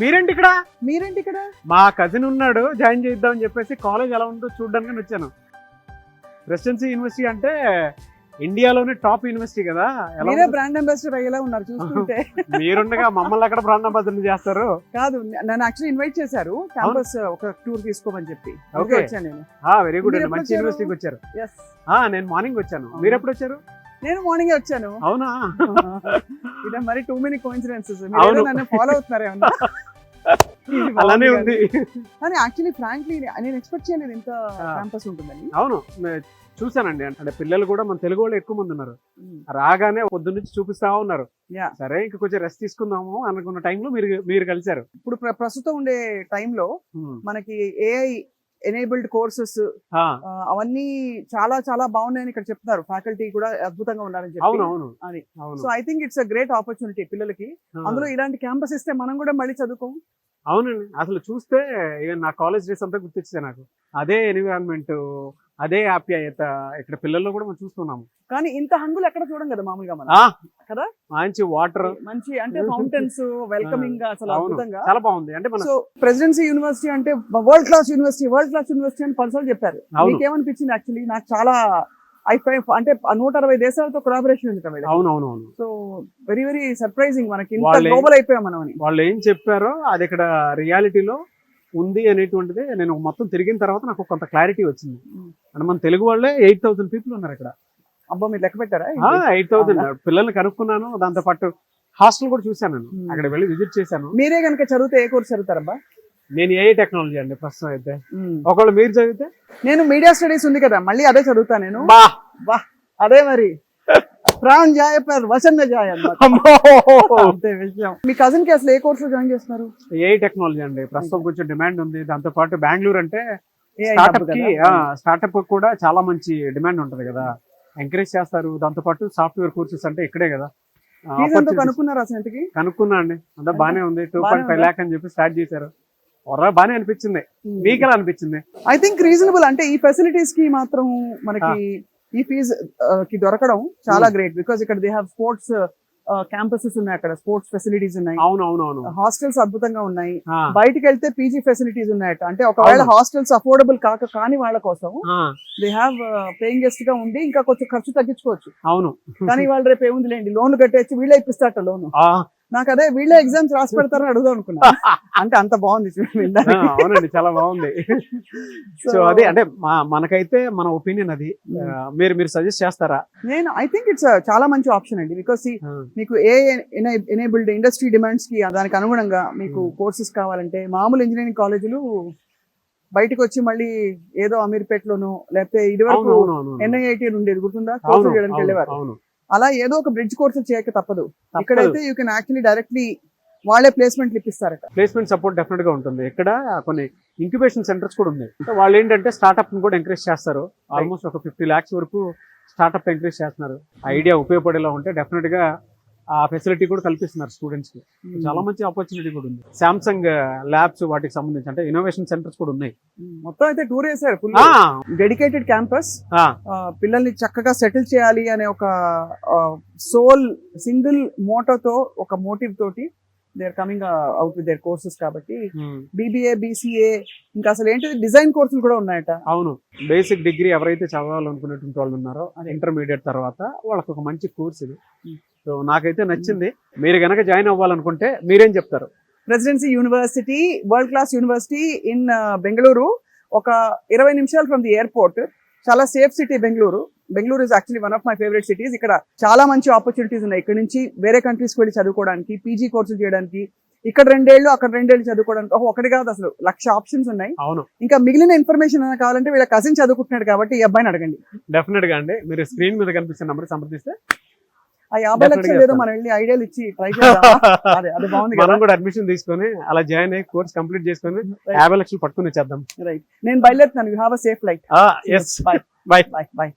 మీరేంటి ఇక్కడ? మీరేంటి ఇక్కడ? మా కజిన్ ఉన్నాడు, జాయిన్ చేద్దామని చెప్పేసి కాలేజ్ ఎలా ఉందో చూడడానికి వచ్చాను. ప్రెసిడెన్సీ యూనివర్సిటీ అంటే ఇండియాలోనే టాప్ యూనివర్సిటీ కదా. మీరే బ్రాండ్ అంబాసిడర్ అయ్యేలా ఉన్నారు చూస్తుంటే. మీరుండగా మమ్మల్ని అక్కడ బ్రాండ్ అంబాసిడర్ చేస్తారు. కాదు, నన్ను యాక్చువల్లీ ఇన్వైట్ చేశారు క్యాంపస్ ఒక టూర్ తీసుకోమని చెప్పి. ఓకే, వచ్చాను నేను. వెరీ గుడ్ అండి, మంచి యూనివర్సిటీకి వచ్చారు. నేను మార్నింగ్ వచ్చాను, మీరు ఎప్పుడు వచ్చారు? నేను మార్నింగ్ వచ్చాను. అవునా? ఇదే మరి టూ మెనీ కోఇన్సిడెన్సెస్. నన్ను ఫాలో అవుతున్నారేమన్నా? అలానే ఉంది. కానీ యాక్చువల్లీ ఫ్రాంక్లీ నేను ఎక్స్పెక్ట్ చేయలేదు ఇంత క్యాంపస్ ఉంటుందని. అవును, చూసానండి. అంటే పిల్లలు కూడా మన తెలుగు వాళ్ళు ఎక్కువ మంది ఉన్నారు. రాగానే పొద్దున్న నుంచి చూపిస్తా ఉన్నారు. సరే ఇంకా కొంచెం రెస్ట్ తీసుకుందాము అనుకున్న టైంలో మీరు కలిసారు. ఇప్పుడు ప్రస్తుతం ఉండే టైంలో మనకి ఏఐ ఎనేబుల్డ్ కోర్సెస్ అవన్నీ చాలా చాలా బాగున్నాయని ఇక్కడ చెప్తున్నారు. ఫ్యాకల్టీ కూడా అద్భుతంగా ఉన్నారని చెప్పి. So I think it's a great opportunity పిల్లలకి. అందులో ఇలాంటి క్యాంపస్ ఇస్తే మనం కూడా మళ్ళీ చదువుకోం. అవునండి, అసలు చూస్తే నా కాలేజ్ డేస్ అంతా గుర్తొచ్చింది నాకు. అదే ఎన్విరాన్మెంట్, అదే ఆప్యాయత ఇక్కడ పిల్లల్లో కూడా మనం చూస్తున్నాము. కానీ ఇంత హంగులు ఎక్కడ చూడం కదా మామూలుగా మనం కదా. మంచి వాటర్, మంచి అంటే ఫౌంటైన్స్, వెల్కమింగ్ గా అసలు అద్భుతంగా చాలా బాగుంది. అంటే సో ప్రెసిడెన్సీ యూనివర్సిటీ అంటే వరల్డ్ క్లాస్ యూనివర్సిటీ అని పర్సనల్ చెప్పారు. మీకేమనిపించింది? యాక్చువల్లీ నాకు చాలా అంటే 160 దేశాలతో కొలాబరేషన్ ఉంది కదా. అవునవునవును. సో వెరీ వెరీ సర్ప్రైజింగ్, మనకి ఇంత గ్లోబల్ అయిపోయాం మనం అని. వాళ్ళు ఏం చెప్పారో అది ఇక్కడ రియాలిటీలో ఉంది అనేటువంటిది నేను మొత్తం తిరిగిన తర్వాత నాకు కొంత క్లారిటీ వచ్చింది. అంటే మన తెలుగు వాళ్ళే 8,000 పీపుల్ ఉన్నారు ఇక్కడ. అబ్బా, మీరు లెక్క పెట్టారా? 8,000 పిల్లల్ని కనుక్కున్నాను. దాంతో పాటు హాస్టల్ కూడా చూసాను, నేను అక్కడ వెళ్ళి విజిట్ చేశాను. మీరే కనుక చదివితే ఏ కోర్స్ చదువుతారబ్బా? నేను ఏఐ టెక్నాలజీ అండి ప్రస్తుతం అయితే. ఒకవేళ మీరు చదివితే? నేను మీడియా స్టడీస్ ఉంది కదా, మళ్ళీ అదే చదువుతా నేను. అదే మరి ప్రాణ్ జాయ్ పర్ వసంత జాయ్ అంతే విషయం. మీ కజిన్ కి అసలు ఏ కోర్స్ లో జాయిన్ చేస్తున్నారు? ఏఐ టెక్నాలజీ అండి. ప్రస్తుతం కొంచెం డిమాండ్ ఉంది. దాంతో పాటు బెంగళూరు అంటే స్టార్ట్అప్ కూడా చాలా మంచి డిమాండ్ ఉంటది కదా, ఎంకరేజ్ చేస్తారు. దాంతో పాటు సాఫ్ట్వేర్ కోర్సెస్ అంటే ఇక్కడే కదా. కనుక్కున్నారు అసలు ఇంతకి? కనుక్కున్నా అండి, అంతా బానే ఉంది. 2.5 lakh అని చెప్పి స్టార్ట్ చేశారు. బానే అనిపించింది. మీకు ఎలా అనిపించింది? I think reasonable. అంటే ఈ ఫెసిలిటీస్ కి మాత్రం మనకి ఈ ఫీజ్ కి దొరకడం చాలా గ్రేట్. బికాస్ ఇక్కడ దే హావ్ స్పోర్ట్స్ క్యాంపసెస్ ఉన్నాయి, అక్కడ స్పోర్ట్స్ ఫెసిలిటీస్ ఉన్నాయి. అవునవునవును. హాస్టల్స్ అద్భుతంగా ఉన్నాయి. బయటికి వెళ్తే పీజీ ఫెసిలిటీస్ ఉన్నాయట. అంటే ఒకవేళ హాస్టల్స్ అఫోర్డబుల్ కాని వాళ్ళ కోసం దే హ్యావ్ పేయింగ్ గెస్ట్ గా ఉండి ఇంకా కొంచెం ఖర్చు తగ్గించుకోవచ్చు. అవును, కానీ వాళ్ళు రేపు ఏముంది లేండి, లోన్లు కట్టేసి వీళ్ళే ఇప్పిస్తారట లోన్. నాకు అదే వీళ్ళే ఎగ్జామ్స్ రాసి పెడతారని అడుగుదాం అనుకున్నా. అంటే అంత బాగుంది చూడండి. అవునండి, చాలా బాగుంది. సో అదే అంటే మనకైతే మన ఒపీనియన్ అది. మీరు సజెస్ట్ చేస్తారా? నేను ఐ థింక్ ఇట్స్ చాలా మంచి ఆప్షన్ అండి. బికాస్ మీకు ఏ ఎనేబుల్డ్ ఇండస్ట్రీ డిమాండ్స్ కి దానికి అనుగుణంగా మీకు కోర్సెస్ కావాలంటే మామూలు ఇంజనీరింగ్ కాలేజీలు బయటకు వచ్చి మళ్ళీ ఏదో అమీర్పేటలోనో లేకపోతే ఇదివరకు NIIT ఉండేది గుర్తుందా, కోర్సు చేయడానికి వెళ్ళేవారు. అలా ఏదో ఒక బ్రిడ్జ్ కోర్సు చేయక తప్పదు. ఇక్కడైతే యూ కెన్ యాక్చువల్లీ డైరెక్ట్లీ వాళ్ళే ప్లేస్మెంట్ ఇప్పిస్తారట. ప్లేస్మెంట్ సపోర్ట్ డెఫినెట్ గా ఉంటుంది. ఇక్కడ కొన్ని ఇంక్యుబేషన్ సెంటర్స్ కూడా ఉన్నాయి. వాళ్ళు ఏంటంటే స్టార్ట్అప్ ని కూడా ఎంకరేజ్ చేస్తారు. ఆల్మోస్ట్ ఒక 50 lakhs వరకు స్టార్ట్అప్ ఎంకరేజ్ చేస్తున్నారు. ఐడియా ఉపయోగపడేలా ఉంటే డెఫినెట్ గా ఆ ఫెసిలిటీ కూడా కల్పిస్తున్నారు స్టూడెంట్స్ కి. చాలా మంచి ఆపర్చునిటీ కూడా ఉంది. సామ్సంగ్ ల్యాబ్స్ వాటికి సంబంధించి అంటే ఇన్నోవేషన్ సెంటర్స్ కూడా ఉన్నాయి. మొత్తం అయితే టూర్ వేసారు, ఫుల్ డెడికేటెడ్ క్యాంపస్. పిల్లల్ని చక్కగా సెటిల్ చేయాలి అనే ఒక సోల్ సింగిల్ మోటోతో, ఒక మోటివ్ తోటి they are coming out with their courses. కాబట్టి BBA BCA ఇంకా అసలు ఏంటి డిజైన్ కోర్సులు కూడా ఉన్నాయట. అవును, బేసిక్ డిగ్రీ ఎవరైతే చదవాలనుకునేటువంటి వాళ్ళు ఉన్నారో ఇంటర్మీడియట్ తర్వాత వాళ్ళకి ఒక మంచి కోర్స్ ఇది. సో నాకైతే నచ్చింది. మీరు గనక జాయిన్ అవ్వాలనుకుంటే మీరేం చెప్తారు? Presidency university, world class university in Bengaluru. ఒక 20 నిమిషాలు ఫ్రమ్ ది ఎయిర్పోర్ట్. చాలా safe city Bengaluru. Bengaluru is actually one of my favourite cities. ఇక్కడ చాలా మంచి ఆపర్చునిటీస్ ఉన్నాయి. ఇక్కడ నుంచి వేరే కంట్రీస్కి వెళ్ళి చదువుకోవడానికి, పీజీ కోర్సులు చేయడానికి, ఇక్కడ 2 ఏళ్ళు అక్కడ 2 ఏళ్ళు చదువుకోవడానికి. ఒకటి కాదు, అసలు 1,00,000 ఆప్షన్స్ ఉన్నాయి. అవును, ఇంకా మిగిలిన ఇన్ఫర్మేషన్ కావాలంటే వీళ్ళ కజిన్ చదువుకుంటున్నాడు కాబట్టి ఈ అబ్బాయిని అడగండి. డెఫినెట్ గా అండి, మీరు స్క్రీన్ మీద కనిపిస్తున్న నంబర్ సంప్రదిస్తే ఆ 50 లక్షలు ఏదో మనం వెళ్ళి ఐడియాలు ఇచ్చి ట్రై చేద్దాం. అదే బాగుంది. మనం కూడా అడ్మిషన్ తీసుకొని అలా జాయిన్ అయ్యి కోర్స్ కంప్లీట్ చేసుకొని 50 లక్షలు పట్టుకుని వచ్చేద్దాం. రైట్, నేను బయలుదేరుతున్నాను. You have a safe flight. Yes, bye. Bye.